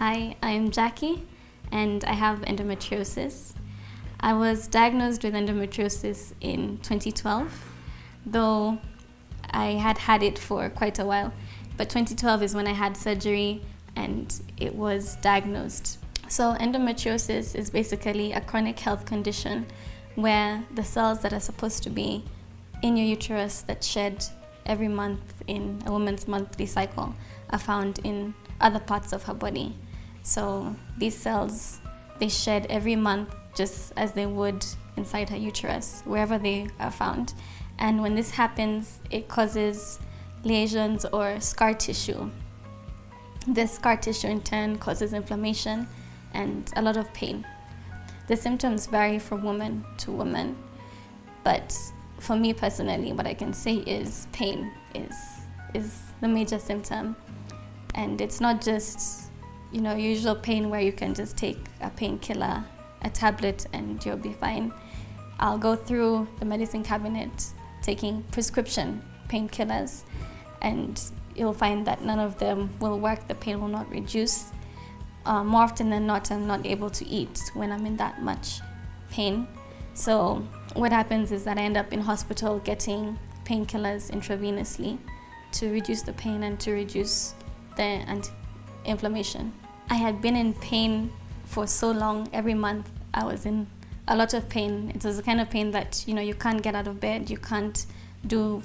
Hi, I'm Jackie and I have endometriosis. I was diagnosed with endometriosis in 2012, though I had had it for quite a while. But 2012 is when I had surgery and it was diagnosed. So endometriosis is basically a chronic health condition where the cells that are supposed to be in your uterus that shed every month in a woman's monthly cycle are found in other parts of her body. So these cells, they shed every month just as they would inside her uterus, wherever they are found. And when this happens, it causes lesions or scar tissue. This scar tissue in turn causes inflammation and a lot of pain. The symptoms vary from woman to woman, but for me personally, what I can say is pain is the major symptom. And it's not just, usual pain where you can just take a painkiller, a tablet, and you'll be fine. I'll go through the medicine cabinet taking prescription painkillers, and you'll find that none of them will work. The pain will not reduce. More often than not, I'm not able to eat when I'm in that much pain. So what happens is that I end up in hospital getting painkillers intravenously to reduce the pain and to reduce the inflammation. I had been in pain for so long. Every month I was in a lot of pain. It was the kind of pain that you can't get out of bed, you can't do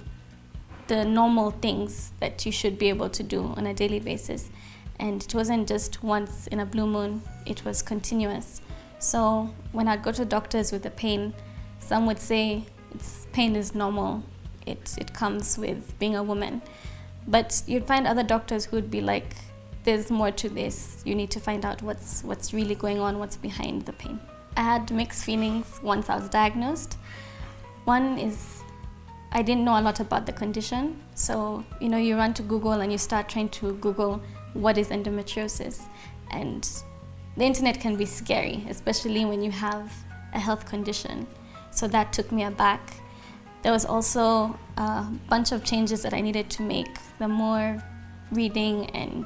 the normal things that you should be able to do on a daily basis. And it wasn't just once in a blue moon, it was continuous. So when I'd go to doctors with the pain, some would say pain is normal. It comes with being a woman. But you'd find other doctors who would be like, there's more to this. You need to find out what's really going on, what's behind the pain. I had mixed feelings once I was diagnosed. One is I didn't know a lot about the condition. So, you run to Google and you start trying to Google what is endometriosis. And the internet can be scary, especially when you have a health condition. So that took me aback. There was also a bunch of changes that I needed to make. The more reading and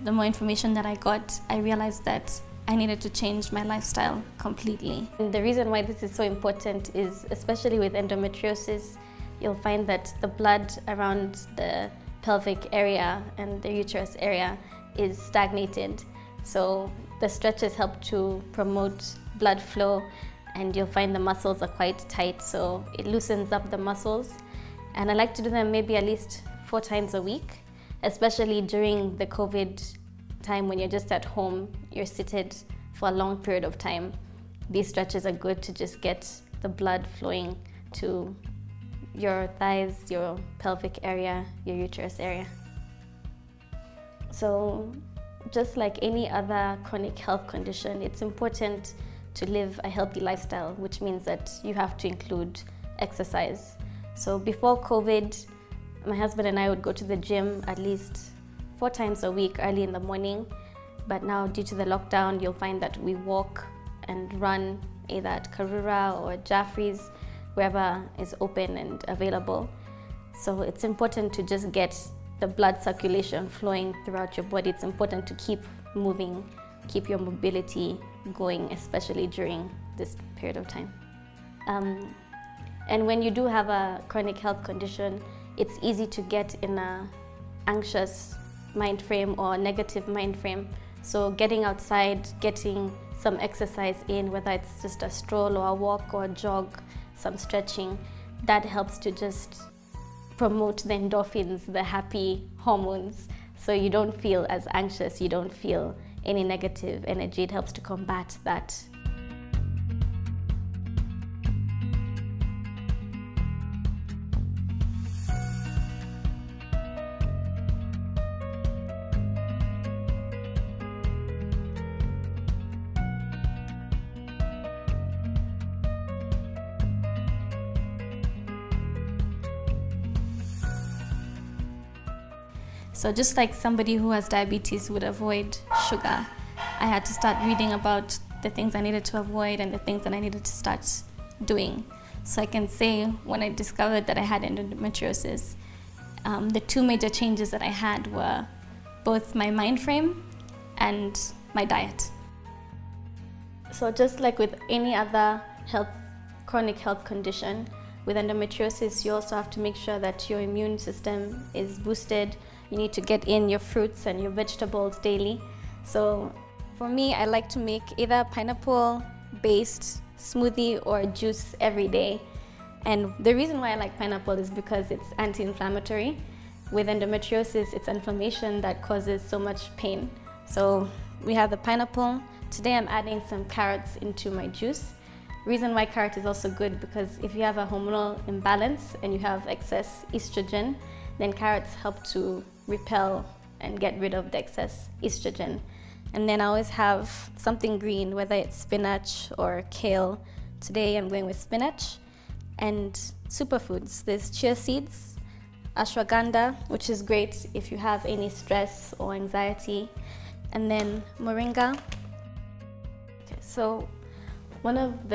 the more information that I got, I realized that I needed to change my lifestyle completely. And the reason why this is so important is, especially with endometriosis, you'll find that the blood around the pelvic area and the uterus area is stagnated. So the stretches help to promote blood flow, and you'll find the muscles are quite tight, so it loosens up the muscles. And I like to do them maybe at least 4 times a week, especially during the COVID time when you're just at home, you're seated for a long period of time. These stretches are good to just get the blood flowing to your thighs, your pelvic area, your uterus area. So just like any other chronic health condition, it's important to live a healthy lifestyle, which means that you have to include exercise. So before COVID, my husband and I would go to the gym at least 4 times a week early in the morning. But now, due to the lockdown, you'll find that we walk and run either at Karura or Jaffrey's, wherever is open and available. So it's important to just get the blood circulation flowing throughout your body. It's important to keep moving, keep your mobility going, especially during this period of time. And when you do have a chronic health condition, it's easy to get in an anxious mind frame or negative mind frame. So getting outside, getting some exercise in, whether it's just a stroll or a walk or a jog, some stretching, that helps to just promote the endorphins, the happy hormones, so you don't feel as anxious, you don't feel any negative energy. It helps to combat that. So just like somebody who has diabetes would avoid sugar, I had to start reading about the things I needed to avoid and the things that I needed to start doing. So I can say when I discovered that I had endometriosis, the 2 major changes that I had were both my mind frame and my diet. So just like with any other chronic health condition, with endometriosis, you also have to make sure that your immune system is boosted. You need to get in your fruits and your vegetables daily. So for me, I like to make either pineapple-based smoothie or juice every day. And the reason why I like pineapple is because it's anti-inflammatory. With endometriosis, it's inflammation that causes so much pain. So we have the pineapple. Today I'm adding some carrots into my juice. Reason why carrot is also good, because if you have a hormonal imbalance and you have excess estrogen, then carrots help to repel and get rid of the excess estrogen. And then I always have something green, whether it's spinach or kale. Today I'm going with spinach. And superfoods, there's chia seeds, ashwagandha, which is great if you have any stress or anxiety, and then moringa. Okay, so one of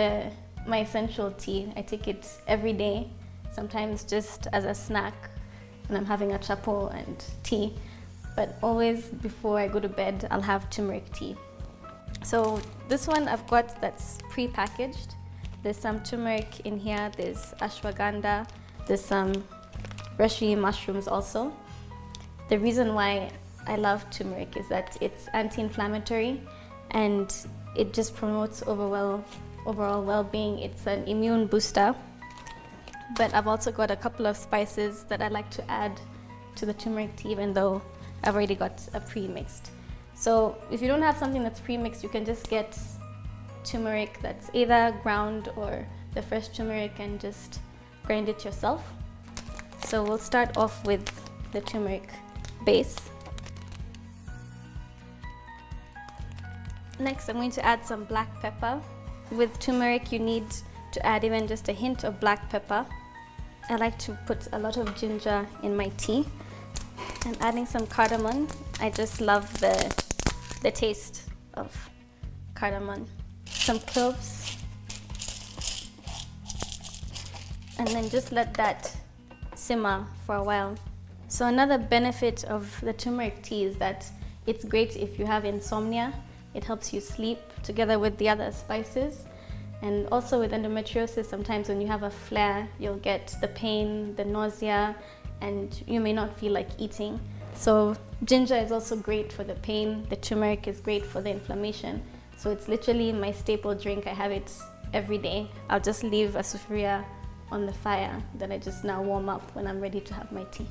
my essential tea, I take it every day, sometimes just as a snack when I'm having a chapo and tea, but always before I go to bed, I'll have turmeric tea. So this one I've got that's pre-packaged. There's some turmeric in here, there's ashwagandha, there's some reishi mushrooms also. The reason why I love turmeric is that it's anti-inflammatory and it just promotes overall well-being. It's an immune booster. But I've also got a couple of spices that I like to add to the turmeric tea, even though I've already got a pre-mixed. So if you don't have something that's pre-mixed, you can just get turmeric that's either ground or the fresh turmeric and just grind it yourself. So we'll start off with the turmeric base. Next, I'm going to add some black pepper. With turmeric, you need to add even just a hint of black pepper. I like to put a lot of ginger in my tea. I'm adding some cardamom. I just love the taste of cardamom. Some cloves, and then just let that simmer for a while. So another benefit of the turmeric tea is that it's great if you have insomnia. It helps you sleep together with the other spices. And also with endometriosis, sometimes when you have a flare, you'll get the pain, the nausea, and you may not feel like eating. So ginger is also great for the pain. The turmeric is great for the inflammation. So it's literally my staple drink. I have it every day. I'll just leave a sufuria on the fire that I just now warm up when I'm ready to have my tea.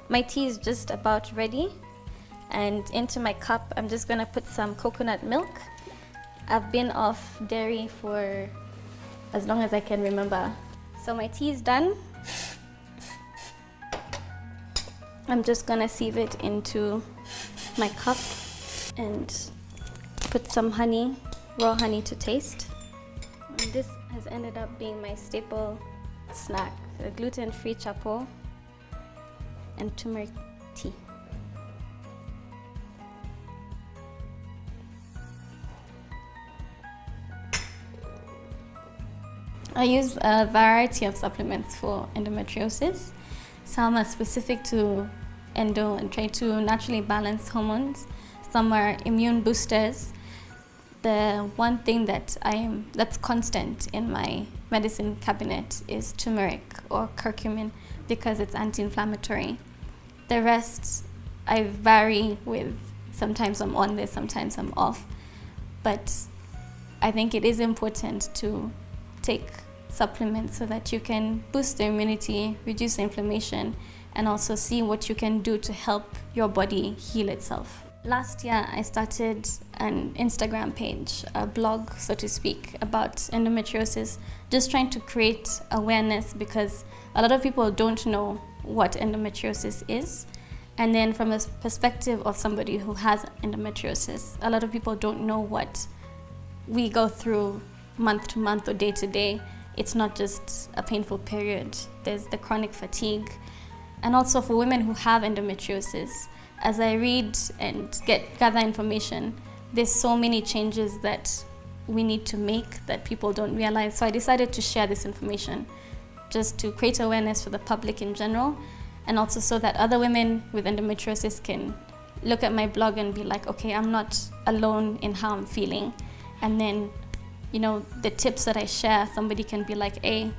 My tea is just about ready. And into my cup, I'm just gonna put some coconut milk. I've been off dairy for as long as I can remember. So my tea is done. I'm just gonna sieve it into my cup and put some honey, raw honey to taste. And this has ended up being my staple snack, a gluten-free chapo and turmeric tea. I use a variety of supplements for endometriosis. Some are specific to endo and try to naturally balance hormones. Some are immune boosters. The one thing that's constant in my medicine cabinet is turmeric or curcumin because it's anti-inflammatory. The rest I vary with. Sometimes I'm on this, sometimes I'm off. But I think it is important to take supplements so that you can boost the immunity, reduce the inflammation, and also see what you can do to help your body heal itself. Last year, I started an Instagram page, a blog, so to speak, about endometriosis, just trying to create awareness because a lot of people don't know what endometriosis is. And then from a perspective of somebody who has endometriosis, a lot of people don't know what we go through month to month or day to day. It's not just a painful period. There's the chronic fatigue. And also for women who have endometriosis, as I read and gather information, there's so many changes that we need to make that people don't realize. So I decided to share this information just to create awareness for the public in general, and also so that other women with endometriosis can look at my blog and be like, okay, I'm not alone in how I'm feeling. And then, the tips that I share, somebody can be like, hey,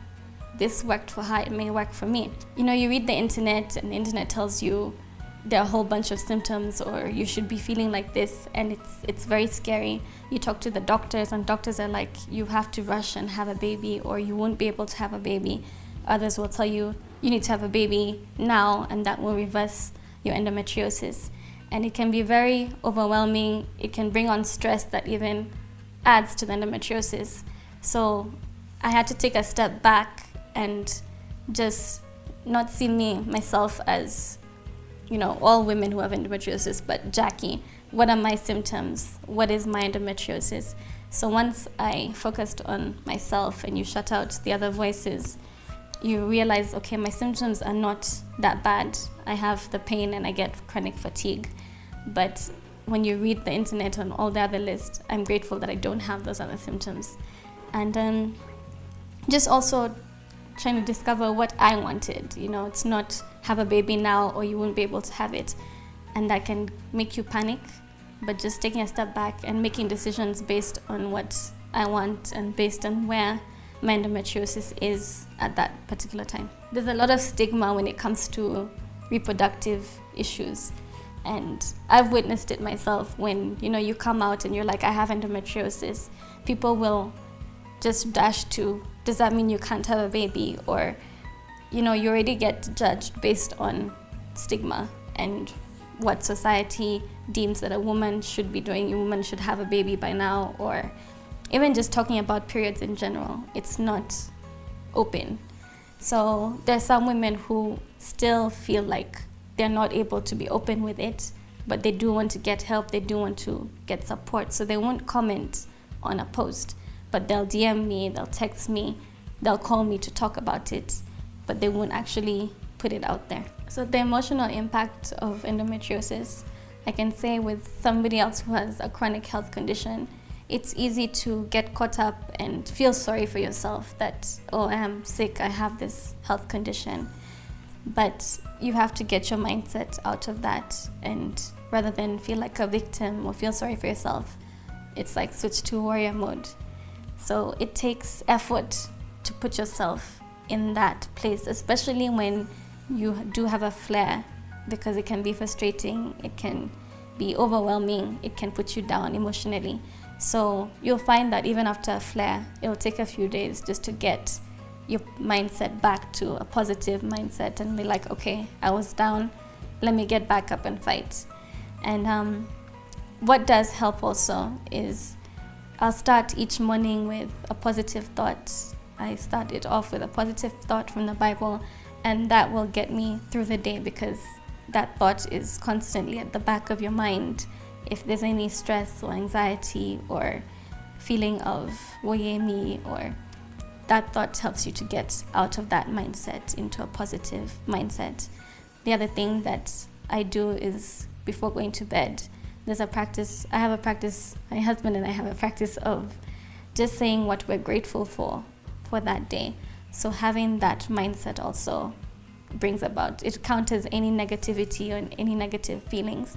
this worked for her, it may work for me. You read the internet and the internet tells you there are a whole bunch of symptoms, or you should be feeling like this, and it's very scary. You talk to the doctors and doctors are like, you have to rush and have a baby or you won't be able to have a baby. Others will tell you, you need to have a baby now and that will reverse your endometriosis. And it can be very overwhelming. It can bring on stress that even adds to the endometriosis. So I had to take a step back and just not see myself as all women who have endometriosis, but Jackie, what are my symptoms? What is my endometriosis? So once I focused on myself and you shut out the other voices, you realize, okay, my symptoms are not that bad. I have the pain and I get chronic fatigue. But when you read the internet on all the other lists, I'm grateful that I don't have those other symptoms. And just also trying to discover what I wanted. It's not have a baby now or you won't be able to have it. And that can make you panic, but just taking a step back and making decisions based on what I want and based on where my endometriosis is at that particular time. There's a lot of stigma when it comes to reproductive issues. And I've witnessed it myself when, you come out and you're like, I have endometriosis. People will just dash to, does that mean you can't have a baby? Or, you already get judged based on stigma and what society deems that a woman should be doing. A woman should have a baby by now, or even just talking about periods in general. It's not open. So there's some women who still feel like they're not able to be open with it, but they do want to get help, they do want to get support. So they won't comment on a post, but they'll DM me, they'll text me, they'll call me to talk about it, but they won't actually put it out there. So the emotional impact of endometriosis, I can say with somebody else who has a chronic health condition, it's easy to get caught up and feel sorry for yourself that, oh, I am sick, I have this health condition. But you have to get your mindset out of that, and rather than feel like a victim or feel sorry for yourself, it's like switch to warrior mode. So it takes effort to put yourself in that place, especially when you do have a flare, because it can be frustrating, it can be overwhelming, it can put you down emotionally. So you'll find that even after a flare, it'll take a few days just to get your mindset back to a positive mindset and be like, okay, I was down, let me get back up and fight. And what does help also is I'll start each morning with a positive thought. I start it off with a positive thought from the Bible, and that will get me through the day, because that thought is constantly at the back of your mind. If there's any stress or anxiety or feeling of woye me, or that thought helps you to get out of that mindset into a positive mindset. The other thing that I do is before going to bed, my husband and I have a practice of just saying what we're grateful for that day. So having that mindset also brings about, it counters any negativity or any negative feelings.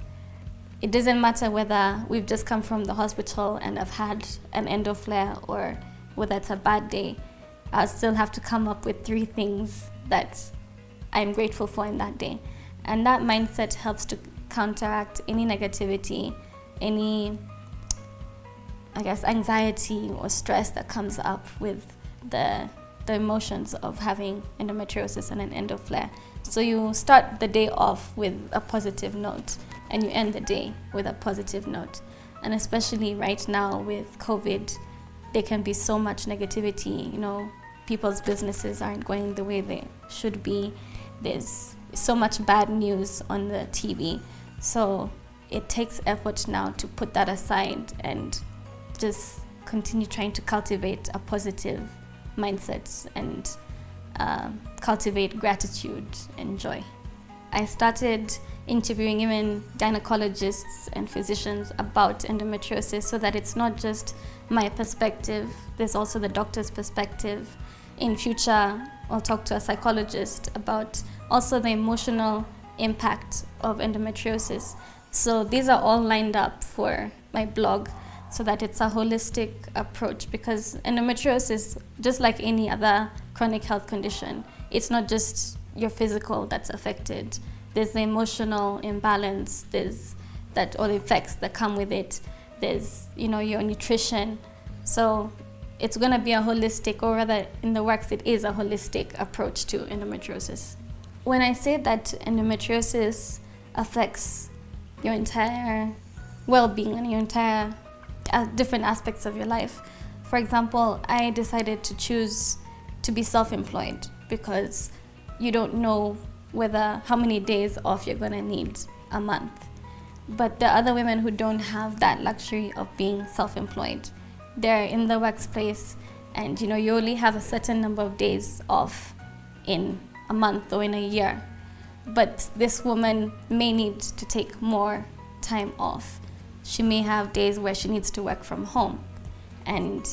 It doesn't matter whether we've just come from the hospital and I've had an endo flare, or whether it's a bad day. I'll still have to come up with 3 things that I'm grateful for in that day. And that mindset helps to counteract any negativity, any, anxiety or stress that comes up with the emotions of having endometriosis and an endo flare. So you start the day off with a positive note and you end the day with a positive note. And especially right now with COVID, there can be so much negativity. People's businesses aren't going the way they should be. There's so much bad news on the TV. So it takes effort now to put that aside and just continue trying to cultivate a positive mindset and cultivate gratitude and joy. I started interviewing even gynecologists and physicians about endometriosis, so that it's not just my perspective, there's also the doctor's perspective. In future, I'll talk to a psychologist about also the emotional impact of endometriosis. So these are all lined up for my blog so that it's a holistic approach, because endometriosis, just like any other chronic health condition, it's not just your physical that's affected. There's the emotional imbalance, there's that all the effects that come with it, there's your nutrition. So it's going to be a holistic, or rather in the works it is a holistic approach to endometriosis. When I say that endometriosis affects your entire well-being and your entire different aspects of your life. For example, I decided to choose to be self-employed because you don't know how many days off you're gonna need a month. But there are other women who don't have that luxury of being self-employed. They're in the workplace and you only have a certain number of days off in a month or in a year. But this woman may need to take more time off. She may have days where she needs to work from home. And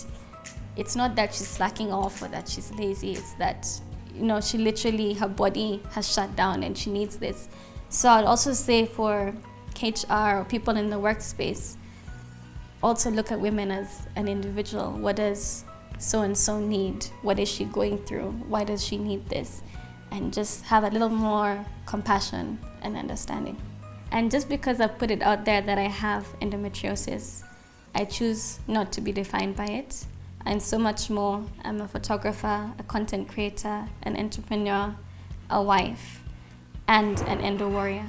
it's not that she's slacking off or that she's lazy, it's that she literally, her body has shut down and she needs this. So I'd also say for HR or people in the workspace, also look at women as an individual. What does so-and-so need? What is she going through? Why does she need this? And just have a little more compassion and understanding. And just because I've put it out there that I have endometriosis, I choose not to be defined by it. I'm so much more. I'm a photographer, a content creator, an entrepreneur, a wife, and an endo warrior.